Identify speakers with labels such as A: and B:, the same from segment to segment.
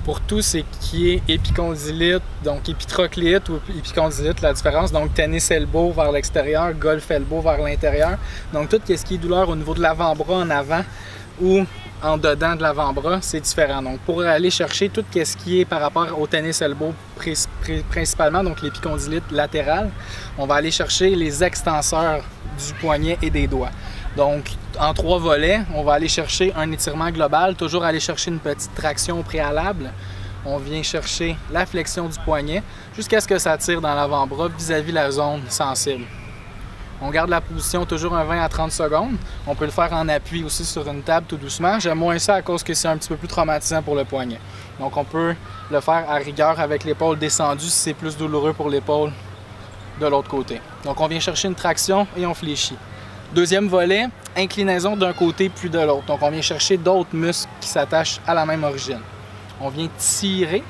A: pour tout ce qui est épicondylite, donc épitrocléite ou épicondylite, la différence, donc tennis elbow vers l'extérieur, golf elbow vers l'intérieur. Donc tout ce qui est douleur au niveau de l'avant-bras en avant ou en dedans de l'avant-bras, c'est différent. Donc pour aller chercher tout ce qui est par rapport au tennis elbow principalement, donc l'épicondylite latérale, on va aller chercher les extenseurs du poignet et des doigts. Donc en 3 volets, on va aller chercher un étirement global, toujours aller chercher une petite traction au préalable. On vient chercher la flexion du poignet jusqu'à ce que ça tire dans l'avant-bras vis-à-vis la zone sensible. On garde la position toujours un 20 à 30 secondes. On peut le faire en appui aussi sur une table tout doucement. J'aime moins ça à cause que c'est un petit peu plus traumatisant pour le poignet. Donc on peut le faire à rigueur avec l'épaule descendue si c'est plus douloureux pour l'épaule de l'autre côté. Donc on vient chercher une traction et on fléchit. Deuxième volet, inclinaison d'un côté puis de l'autre. Donc on vient chercher d'autres muscles qui s'attachent à la même origine. On vient tirer,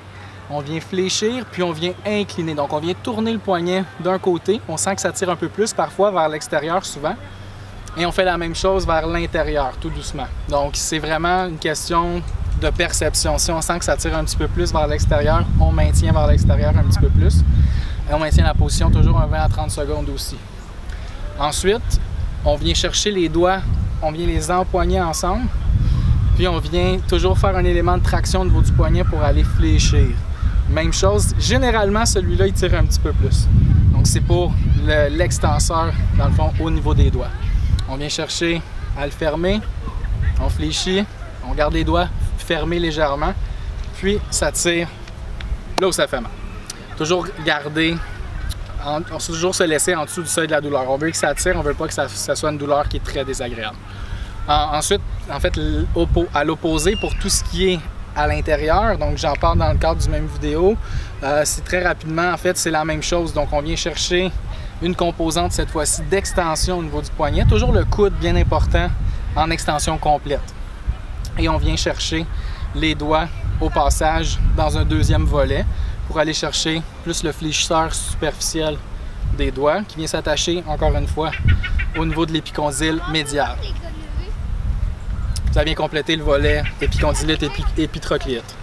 A: on vient fléchir, puis on vient incliner. Donc on vient tourner le poignet d'un côté. On sent que ça tire un peu plus, parfois vers l'extérieur souvent. Et on fait la même chose vers l'intérieur, tout doucement. Donc c'est vraiment une question de perception. Si on sent que ça tire un petit peu plus vers l'extérieur, on maintient vers l'extérieur un petit peu plus. Et on maintient la position toujours un 20 à 30 secondes aussi. Ensuite, on vient chercher les doigts, on vient les empoigner ensemble, puis on vient toujours faire un élément de traction au niveau du poignet pour aller fléchir. Même chose, généralement celui-là il tire un petit peu plus. Donc c'est pour l'extenseur dans le fond au niveau des doigts. On vient chercher à le fermer, on fléchit, on garde les doigts fermés légèrement, puis ça tire là où ça fait mal. Toujours garder, on va toujours se laisser en dessous du seuil de la douleur. On veut que ça tire, on ne veut pas que ça soit une douleur qui est très désagréable. Ensuite, en fait, à l'opposé, pour tout ce qui est à l'intérieur, donc j'en parle dans le cadre du même vidéo, c'est très rapidement, en fait, c'est la même chose. Donc on vient chercher une composante, cette fois-ci, d'extension au niveau du poignet. Toujours le coude bien important en extension complète. Et on vient chercher les doigts au passage dans un deuxième volet pour aller chercher plus le fléchisseur superficiel des doigts qui vient s'attacher, encore une fois, au niveau de l'épicondyle médial. Ça vient compléter le volet épicondylite épitrocléite.